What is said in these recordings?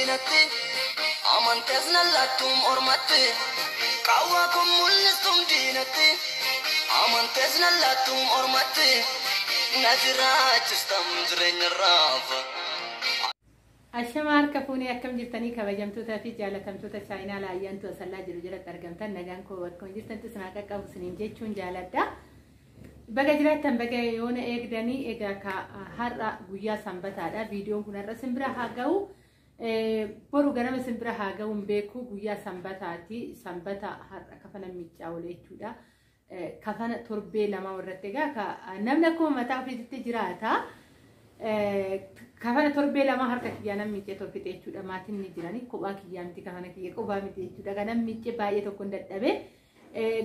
دينتي أمانتزنا لاتم أرمتي قواكم ملستم دينتي أمانتزنا لاتم أرمتي نزرات استمزرين الرافة الشمار كفوني أكم جرتني كبجمتو تافي جالتمتو تشاينا لا ينتو أصلا جرجرة ترجمتن نجان كوت كون جرتن تسمعك كأو سنين جيتشون جالدا بقى جراتن بقى يون إقداني إقا كهرّا ويا سنبتا دا فيديو كنا رسمبرا هاجو برو جرام سنبرا هاجو مبيكو ويا سنبتاتي سنبتا هرّا كفنا ميتشاولي تودا كفنا تربي لما ورتجا كنملكم متى في التجارة كفنا تربي لما هرّا كيانا ميتشا تربي تودا ما تني جراني كوبا كيانتي كفنا كيا كوبا ميتشا تودا كنا ميتشا باية تكون دتابه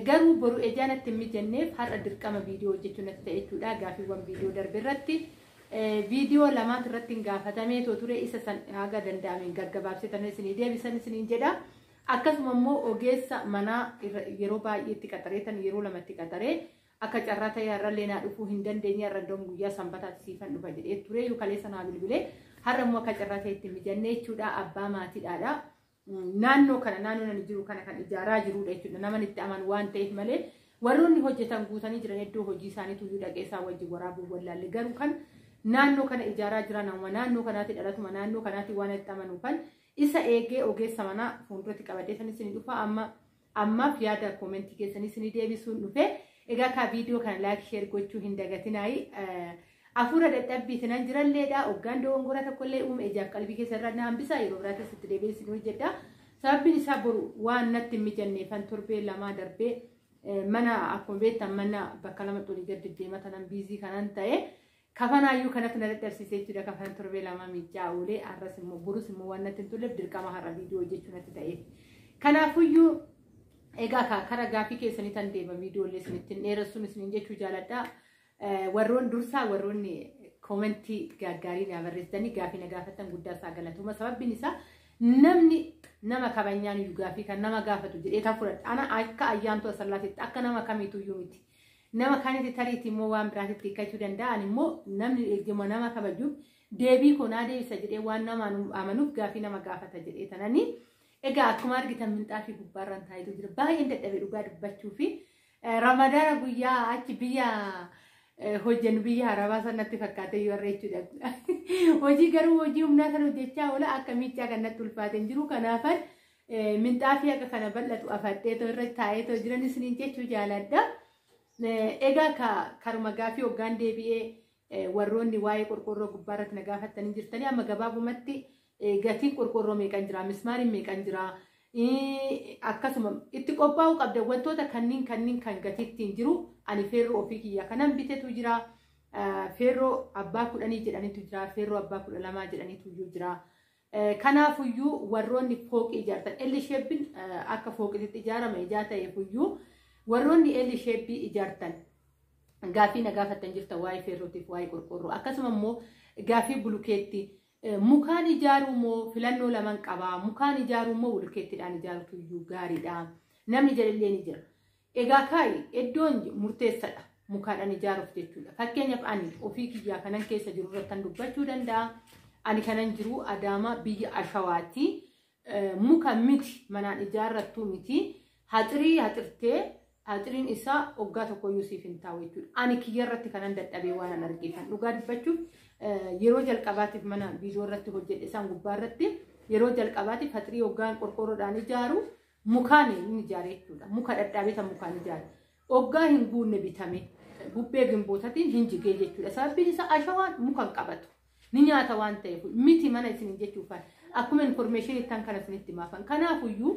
garuu boru ejaanatti mijanneef har'a dirqama viidiyoo hojjechuun natti ta'echuudha gaafiiwwan viidiyoo darbirratti viidiyoo lamaat irratti gaafatamee ture isa san haga danda'ameen gaggabaabsitan isinii deebisan isiniin jedha akkasuma immoo ogeessa manaa yeroo baay'eetti qaxareetan yeroo lamatti qaxaree akka carraa ta'e har'allee naa dhufuu hin dandeenye har'a doon guyyaa sanbataatti siifan dhufa jedhee ture yuukalee sanaa bilbilee har'a immoo akka carraa ta'etti mijannee jechuudha abbaa maatiidhaadha. naannoo kana naannoo nan jiru kana kan ijaaraa jiruudha jechuudha naman itti aman waan ta'eef malee warroonni hojjetan guutanii jiran iddoo hojii isaanii tuyyuu dhaqeessaa wajji waraabuu wallaalle garuu kan naannoo kana ijaaraa jiran amma naannoo kanaatti dhalatuma naannoo kanaatti waan itti amanu kan isa eegee ogeessa manaa fuulduratti qabadee san isin dhufa ammaaf yaada koomentii keessanii isin deebisuun dhufe egaa ka viidiyoo kana laayik sheer gochuu hin dagatinaayi afura dadhabbiitiin an jiralleedha oggaan doongora tokkollee uume ejaaf qalbii keessa irraa na hambisa yeroo biraatti sitti deebiin hojjedha sababbiin isaa boru waan natti mijanneefan torbee lamaa darbee mana akkuma beektan mana bakka lama xolii gad deddeematan an biizii kanan ta'e kafanaayyuu kanatti na dadhabsiisee jira kafan torbee lamaa miijaa oolee arras immoo borus immoo waan natti hin tolleef dirqama har'a viidiyoo hojjechuu natti ta'e kanaafuyyuu egaa kara gaafii keessanii tan deema viidiyoolee isinittiin dheeressuun isiniin jechuu jaaladha. warroon dursaa warroonni koomentii gaggaarii na barreessanii gaafii na gaafatan guddaa isaa galatuma sababbiin isaa namni nama kabanyaan iyyuu gaafii kan nama gaafatu jedhee tan fudhadha ana akka ayyaantu asallaatitti akka nama kamiitu iyyuu miti nama kaanitti tariitti immoo waan biraatitti hiikkachuu danda'an immoo namni eeguma nama kabajuuf deebii konaa deebisa jedhee waan nama amanuuf gaafii nama gaafata jedhee tananii egaa akkuma argitan minxaafii gubbaarraan taa'etu jira baay'een dadhabee dhugaa dubbachuu fi ramadaana guyyaa achi biyya hojjennu biyya arabaa sanatti fakkaatee yoo arreechuudha. Hojii garuu hojii humnaa kan hojjechaa oola akka miichaa kanatti ulfaateen jiru kanaafan minxaafii akka kana bal'atu afadhee irra taa'ee jiran isiniin jechuu jaaladha. Egaa karuma gaafii hoggaan deebi'ee warroonni waa'ee qorqorroo gubbaarratti na gaafatanii jirtanii amma gabaabumatti gatiin qorqorroo meeqan jira mismaariin meeqan jira akkasuma itti qophaa'uu qabda wantoota kanniin kan gatiittiin jiru ani feerroo ofii kiyya kanan bitetu jira feerroo abbaa 10 jedhanitu jira feerroo abbaa 12 jedhanitu jira kanaafuyyuu warroonni fooqii ijaartan elli sheebbin akka fooqiitti ijaarama ijaa ta'eefuyyuu warroonni elli sheebbii ijaartan gaafii na gaafatan jirta waa'ee feerrootiif waa'ee qorqorroo akkasuma immoo gaafii bulukeetti mukaan ijaaruu moo filannoo laman qabaa mukaan ijaaruu moo bulukeettiidhaan ijaarutu iyyuu gaariidha namni jedhallee ni jira egaa kaayi iddoon murteessadha mukaadhaan ijaaruuf jechuudha fakkeenyaaf ani ofii kiyyaa kanan keessa jiru irratti dubbachuu danda'a ani kanan jiru Adaamaa biyya Ashawaatti muka miti manaan ijaarrattu miti haxirii haxirtee haxiriin isaa waggaa tokko Yuusuf hin taa'u jechuudha ani kiyya irratti kanan dadhabee waan argeefan dhugaa dubbachuuf yeroo jalqabaatiif mana viidiyoo irratti hojjedhe isaan gubbaa irratti yeroo jalqabaatiif haxirii waggaan qorqorroodhaan ijaaru mukaan inni ijaare jechuudha muka dhadhaabee mukaan ijaare waggaa hin guunne bitame bubbee gimbootatiin hin jigee jechuudha sababbiin isaa ashawaan mukaan qabatu ni nyaata waan ta'eef miti mana isin jechuuf akkuma information ittaan kana isinitti maafan kanaafuyyuu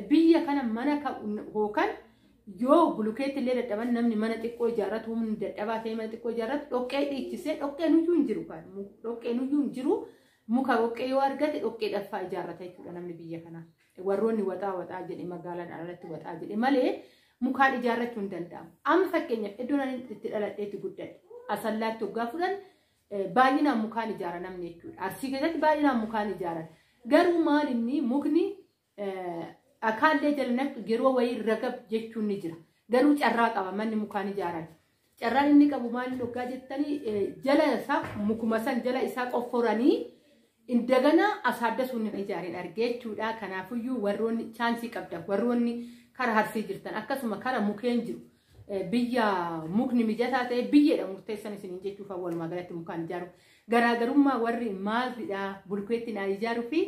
biyya kana mana hookan yoo bulukeetti illee dadhaban namni mana xiqqoo ijaarratu humni dadhabaa ta'e mana xiqqoo ijaarratu dhoqqee dhiichisee dhoqqeen iyyuu hin jiru kan dhoqqeen iyyuu hin jiru muka dhoqqee yoo argate dhoqqee dhaffaa ijaarrata jechuudha namni biyya kanaa warroonni waxaa jedhe magaalaan alatti waxaa jedhe malee mukaan ijaarrachuu hin danda'amu amma fakkeenyaaf iddoon ani itti dhaladheetti guddadhe asallaatti waggaa fudhan baay'inaan mukaan ijaara namni jechuudha arsii keessatti baay'inaan mukaan ijaaran garuu maal inni mukni akaallee jalnatti yeroo wayii ragab jechuun ni jira garuu carraa qaba manni mukaan ijaaran carraan inni qabu maal dhoggaa jettanii jala isaa mukuma san jala isaa qofforanii indagana asaadda sun ijaarin argee jechuudha. Kanaafiyyuu warroonni chaansii qabdan warroonni kara harsii jirtan akkasuma kara mukeen jiru biyya mukni mijataa ta'e biyyeedha murteessan isiniin jechuuf walumaa galatti mukaan ijaaru. Garaagarummaa warri maalidha bulkeettiin ijaaru fi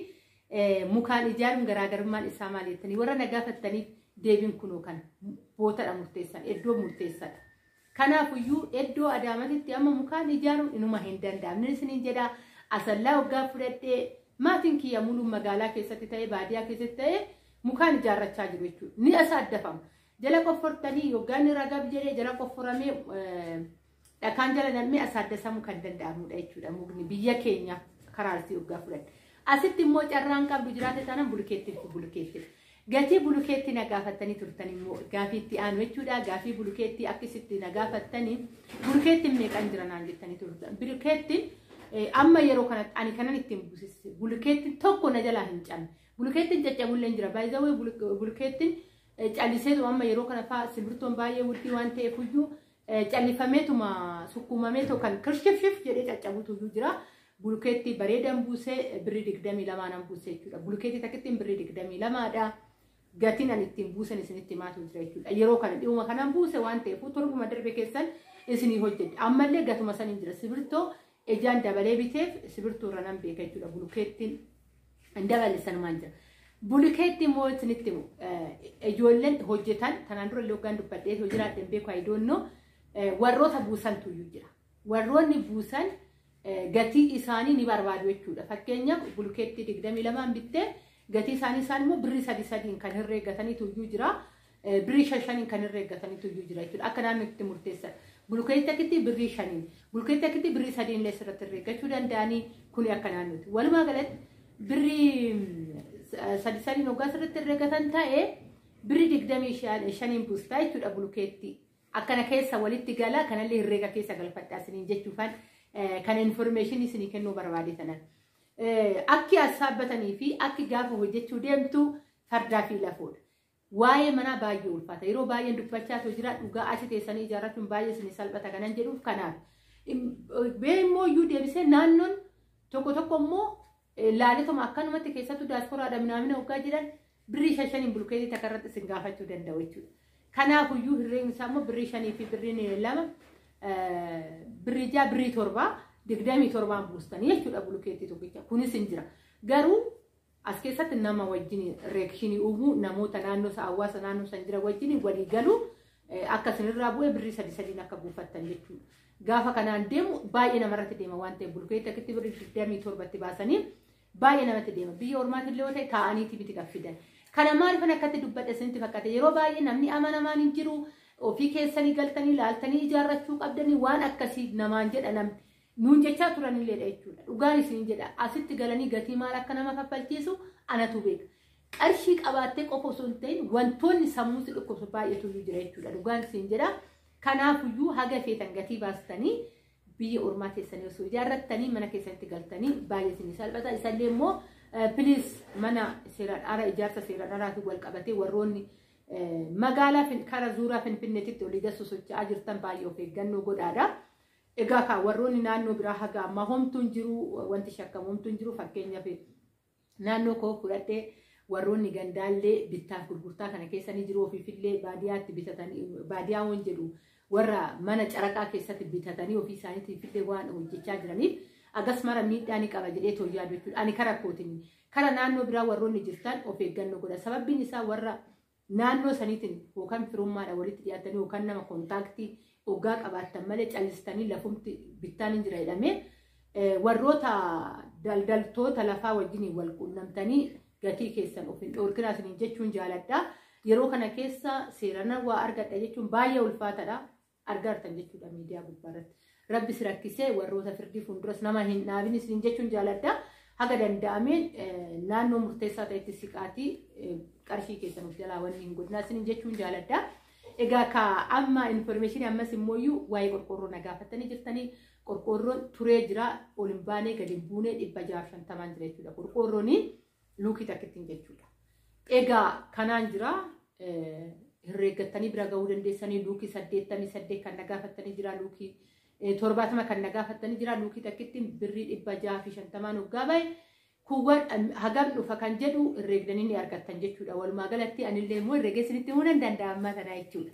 mukaan ijaaruun garaagarummaan isaa maal jettanii warra nagaafattaniif deebiin kunoo kan bootadha murteessan iddoo murteessadha. Kanaafiyyuu iddoo Adaamaatti amma mukaan ijaaruun inuma hin danda'amne isiniin jedha. Asallaa waggaa fudhadhee maatiin kiyya muluu magaalaa keessatti ta'e baadiyyaa keessatti ta'e mukaan ijaarrachaa jiru jechuudha. Ni asaaddafamu. Jala qoffortanii yookaan ragab jedhee jala qofforamee dhakaan jala namni asaaddasamuu kan danda'amudha jechuudha. Mukni biyya keenya karaarsi waggaa fudhadhe. Asitti immoo carraan qabdu jiraate taanaan bulkeetti. Gatii bulkeetti nagaafattanii turtan immoo gaafii itti aanu jechuudha. Gaafii bulkeetti akkasitti nagaafattanii bulkeettiin meeqan jiranaan jettanii turtan. Bulkeettiin amma yeroo kanatti ani kanan ittiin buusise bulkeettiin tokko na jalaa hin canne. Bulkeettiin caccabullee jira. Baay'ee bulkeettiin calliseetu amma yeroo kana fa'aa simbirtoon baay'ee wuddii waan ta'eef iyyuu callifameetuma sukkuumameetu kan kirshifshif jedhee caccabutu jira. Bulkeetti bareedan buusee birrii 22 nan buusee jechuudha. Bulkeetti takkittiin birrii 22dha. Gatiin ani ittiin buusan isinitti maatu jira jechuudha. Yeroo kana dhi'uma kanaan buuse waan ta'eef torbuma darbe keessan isinii hojjedhe. Ammallee gatuma saniin jira. Simbirtoo ejaan dabalee biteef simbirtoo irra nan beeka jechuudha. Bulkeettiin dabaleessan maan jira. Bulkeetti immoo isinitti ijoolleen hojjetan kanaan dura illee dubbadhee hojiraadhaan beeku ayidoonnoo warroota buusantu jira. Warroonni buusan gatii isaanii ni barbaadu jechuudha. Fakkeenyaaf bulkeetti 22 bittee gatii isaanii immoo birrii 3 kan herreeggataniitu jira. Birrii 5 kan herreeggataniitu jira jechuudha. Akka naannootti murteessan. Bulkeetti akkitti birrii 5, bulkeetti akkitti birrii 3 illee sirratti herreeggachuu danda'anii kuni akka naannootti. Walumaa galatti birrii 3 hoggaa sirratti herreeggatan ta'ee birrii 25 buustaa jechuudha bulkeetti. Akkana keessa walitti gala kanallee herreega keessa galfadhaa isiniin jechuufan kan information isinii kennuu barbaadetan. Akki assaabbatanii fi akki gaafa hojjechuu deemtu fardaa fi lafoodha. Waa'ee manaa baay'ee ulfaata. Yeroo baay'een dubbachaa jira dhugaa achi teessanii ijaarrachuun baay'ee isinii salphata kanan jedhuuf kanaaf. Bee immoo iyyuu deebisee naannoon tokko immoo laaletuma akkanumatti keessattuu daasporaadha minaamina hoggaa jiran birrii 5 bulkeetii takka irratti isin gaafachuu danda'u jechuudha. Kanaaf iyyuu hirreen isaa immoo birrii 5 fi birrii 2 birrii 6 birrii 7 27 buustanii jechuudha bulkeetii tokkicha. Kunis hin jira. Garuu as keessatti nama wajjin reekshinii uumuu namoota naannoo hawaasa naannoo san jira wajjin walii galuu akkasinirraa bu'ee birrii 3 akka buufattan jechuudha. Gaafa kanaan deemu baay'ee namarratti deema waan ta'eef bulkeetii akkitti birrii 27tti baasanii baay'ee namatti deema. Biyya ormaatti illee yoo ta'e taa'aniiti biti gaffidan. Kana maaliifan akkatti dubbadhe isinitti fakkaate yeroo baay'ee namni amanamaan hin jiru ofii keessanii galtanii laaltanii ijaarrachuu qabdanii waan akkasii namaan jedha namni nuun jechaa turanilleedha jechuudha. Dhugaan isin jedha asitti galanii gatii maal akka nama kaffalchiisu anatu beeka. Qarshii qabaattee qofa osoo hin ta'in wantoonni sammuu si dhukkubsu baay'eetu jira jechuudha. Dhugaan isin jedha. Kanaafiyyuu haga feetan gatii baastanii biyya ormaa keessanii osoo ijaarrattanii mana keessatti galtanii baay'ee isin salphata. Isallee immoo please mana seeraan ala ijaarsa seeraan alaatiin wal qabatee warroonni magaalaa kara zuuraa Finfinneetitti olii gadi socho'aa jirtan baay'ee of eeggannoo godhaadha. Egaa kan warroonni naannoo biraa haga amma homtuun jiru wanti shakkamu homtuun jiru fakkeenyaaf naannoo koo fudhadhee warroonni gandaallee bittaaf gurgurtaa kana keessanii jiru ofiifillee baadiyyaatti bitatanii baadiyyaawwan jedhu warra mana caraqaa keessatti bitatanii ofii isaaniitiifillee waan hojjechaa jiraniif agas mara miidhaan qaba jedhee tooyyaadu jechuudha. Ani kara kootiin kara naannoo biraa warroonni jirtan of eeggannoo godha. Sababbiin isaa warra naannoo saniitiin yookaan firummaadha walitti dhiyaatanii yookaan nama kontaaktii ogaa qabaatan malee callistanii lafumti bittaan hin jira jedhamee warroota daldaltoota lafaa wajjin wal quunnamtanii gatii keessan of hin dhoorkinaa isiniin jechuun jaaladha. Yeroo kana keessa seerana waa argadha jechuun baay'ee ulfaatadha. Argartan jechuudha miidiyaa gubbaarratti. Rabbi si rakkisee warroota firdii fuulduras nama hin dhaabin isiniin jechuun jaaladha. Haga danda'ameen naannoo murteessaa ta'etti siqaatii qarshii keessan of jalaa wanni hin godhinaa isiniin jechuun jaaladha. Egaa ka amma information ammas immoo waa'ee qorqorroo nagaafatanii jirtanii qorqorroon turee jira ol hin baanee gadi hin buunee 650 jira jechuudha. Qorqorroon luukii takkittiin jechuudha. Egaa kanaan jira herreeggattanii bira gahuu dandeessanii luukii 88 kan nagaafatanii jira luukii 70 kan nagaafatanii jira luukii takkittiin birrii 650 hoggaa bahe kuwwan hagam dhufa kan jedhu herreegdanii ni argattan jechuudha. Walumaa galatti anillee immoo herreegee isinitti himuu nan danda'a amma kana jechuudha.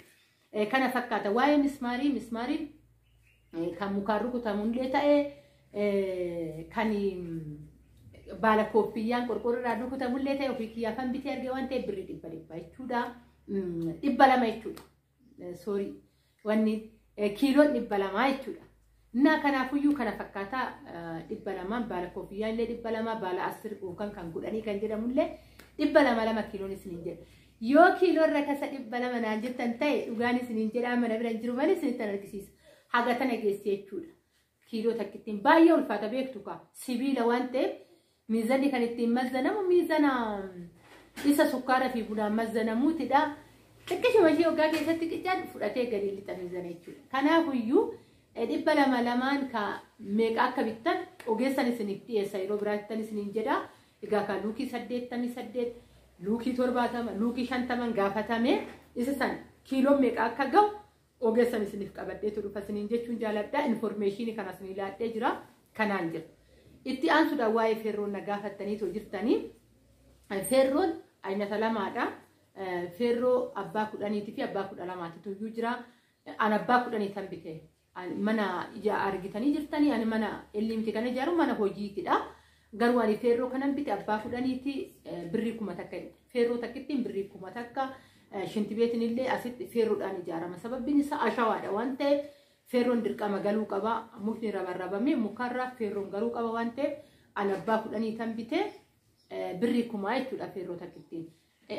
Kana fakkaata waa'ee mismaariin kan mukaan rukutamullee ta'ee kan baala kooffiyaan qorqorroodhaan rukutamullee ta'e ofii kiyyaafan bitee argee waan ta'eef birrii 100 jechuudha. 200 jechuudha. Sorry wanni kiiloon 200 jechuudha. Naa kanaafuyyuu kana fakkaata 200 baala koofiyyaan illee 200 baala 10 yookaan kan godhanii kan jedhamullee 200 kiiloon isiniin jedha. Yoo kiiloon rakasa 200 naan jettan ta'e dhugaan isiniin jedhaa mana bira jiru malee isinitti argisiisa. Haga tana geesse jechuudha. Kiiloo takkittiin baay'ee ulfaata beektu kaa sibiila waan ta'eef miizanni kan ittiin mazzanamu miizana isa sukkaara fi bunaan mazzanamuutidha. Xiqqishuma ishee waggaa keessatti qicaan fudhatee gadi lixa miizana jechuudha. Kanaafuyyuu 200 ka meeqa akka bittan ogeessan isiniif dhiyeessa yeroo biraattan isiniin jedha. Egaa kan luukii 88 luukii 70 luukii 50 gaafatame isa san kiiloon meeqa akka ga'u ogeessan isiniif qabadheetu dhufa isiniin jechuun jaaladha. Information kana isinii laadhee jira kanaan jira. Itti aansuudhaan waa'ee feerroon na gaafattaniitu jirtanii. Feerroon aynata lamaadha. Feerroo abbaa 10 fi abbaa 12 iyyuu jira. An abbaa 10 tan bitee mana ija argitanii jirtanii ani mana illimti kana ijaaru mana hojiitidha. Garuu ani feerroo kanan bite abbaa 10ti birrii 1000 takka feerroo takkittiin birrii 1000 takka shinti beetin illee asitti feerroodhaan ijaarama. Sababbiin isaa ashawaadha waan ta'eef feerroon dirqama galuu qaba. Mukni rabarrabamee mukarraa feerroon galuu qaba waan ta'eef ani abbaa 10 tan bite birrii 1000 jechuudha feerroo takkittiin.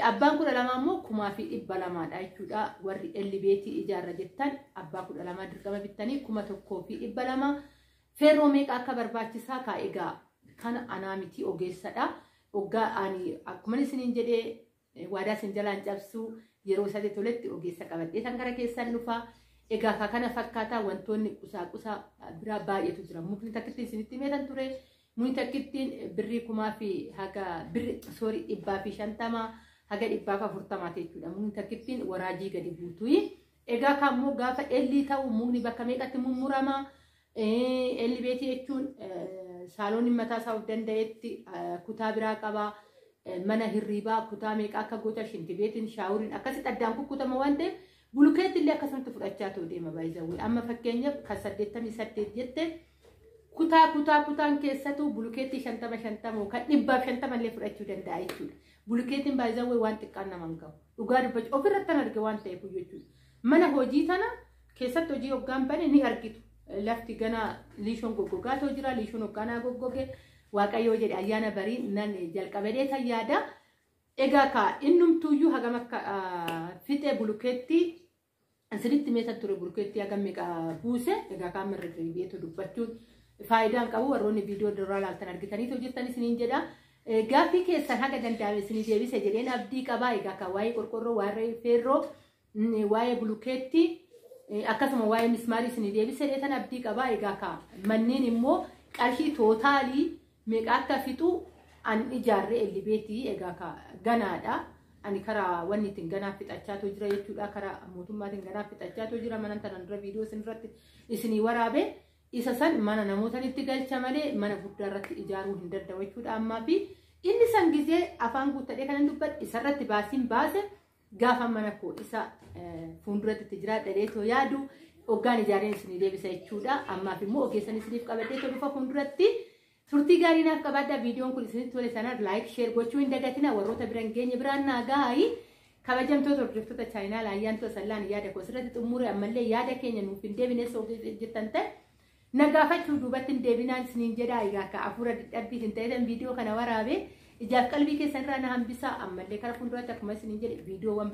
Abbaan 12 immoo 1200 jechuudha. Warri ellibeetii ijaarra jettan abbaa 12 dirqama bittanii 1200 feerroo meeqa akka barbaachisaa kaa egaa kana anaa miti ogeessadha. Oggaa ani akkuma isiniin jedhee waadaa isin jalaan cabsuu yeroo sadii toletti ogeessa qabadhee tan gara keessan dhufa. Egaa kana fakkaataa wantoonni qusaa biraa baay'eetu jira. Mukni takkittiin isinitti meetan ture. Mukni takkittiin birrii 1000 fi haga birrii 150 haga 140 jechuudha. Mukni takkittiin waraajii gadi buutui. Egaa kammoo gaafa ellii ta'u mukni bakka meeqatti mummurama. Elli beetii jechuun saaloonni mataa isaa of danda'etti kutaa biraa qaba. Mana hirriibaa kutaa meeqa akka goota shinti beetiin shaawuriin akkasitti addaan kukkutama waan ta'eef bulukeetti illee akkasumatti fudhachaa ta'u deema baay'isawwi. Amma fakkeenyaaf kan 88 jette kutaan keessattuu bulukeetti 50 kan 150 illee fudhachuu danda'a jechuudha. Bulukeettiin baay'isawwi waan xiqqaan nama hin qabu. Dhugaa dubbachuu ofirratti kan arge waan ta'eef jechuudha. Mana hojii tana keessatti hojii hoggaan bane ni argitu. Lafti gana liishoon goggogaa ta'u jira. Liishoon hogganaa goggoge waaqayyoo jedhe ayyaana barii nan jalqabadee tayyaada. Egaa ka innumtuuyyuu hagam akka fixee bulukeetti asinitti meetan ture bulukeetti hagam meeqa buuse. Egaa ka amma irra dubbachuun faayidaan qabu. Warroonni viidiyoo duraa laaltan argitaniitu jirtan isiniin jedha. Gaaffii keessan haga danda'ame isinii deebise jedheen abdii qabaa. Egaa ka waa'ee qorqorroo waa'ee feerroo waa'ee bulukeetti akkasuma waa'ee mismaarii isinii deebise jedheetan abdii qabaa. Egaa ka manneen immoo qarshii tootaalii meeqa akka fixu an ijaarree ellibeetii. Egaa ka ganaadha. Ani karaa wanni ittiin ganaaf fixachaatu jira jechuudha. Karaa mootummaatiin ganaaf fixachaatu jira. Mana tanan dura viidiyoo isinirratti isinii waraabe. Isa san mana namootanitti galcha malee mana guddaa irratti ijaaruu hin danda'u jechuudha. Ammaa fi inni san gizee afaan guuttadhee kanan dubbadhe isarratti baasiin baase gaafa mana koo isa fuulduratti itti jiraadhaleetoo yaadu hoggaan ijaareen isinii deebisa jechuudha. Ammaaf immoo ogeessan isiniif qabadheetoo dhufa fuulduratti turtii gaarii naaf qabaadha. Viidiyoon kun isinitti tole sanaan laayik sheer gochuu hin dagatina. Warroota biraan geenye biraan naa gahayi. Kabajamtoota hordoftoota chaayinaal ayyaantoota sallaan yaada koo sirratti xumure ammallee yaada keenya nuuf hin deebine jettan ta'e nagaafachuu duubatti hin deebinaan isiniin jedha. Egaa ka afuura dadhabbii hin ta'etan viidiyoo kana waraabe ijaaf qalbii keessan irraa na hambisa. Ammallee karaa fuulduratti akkuma isiniin jedhe viidiyoowwan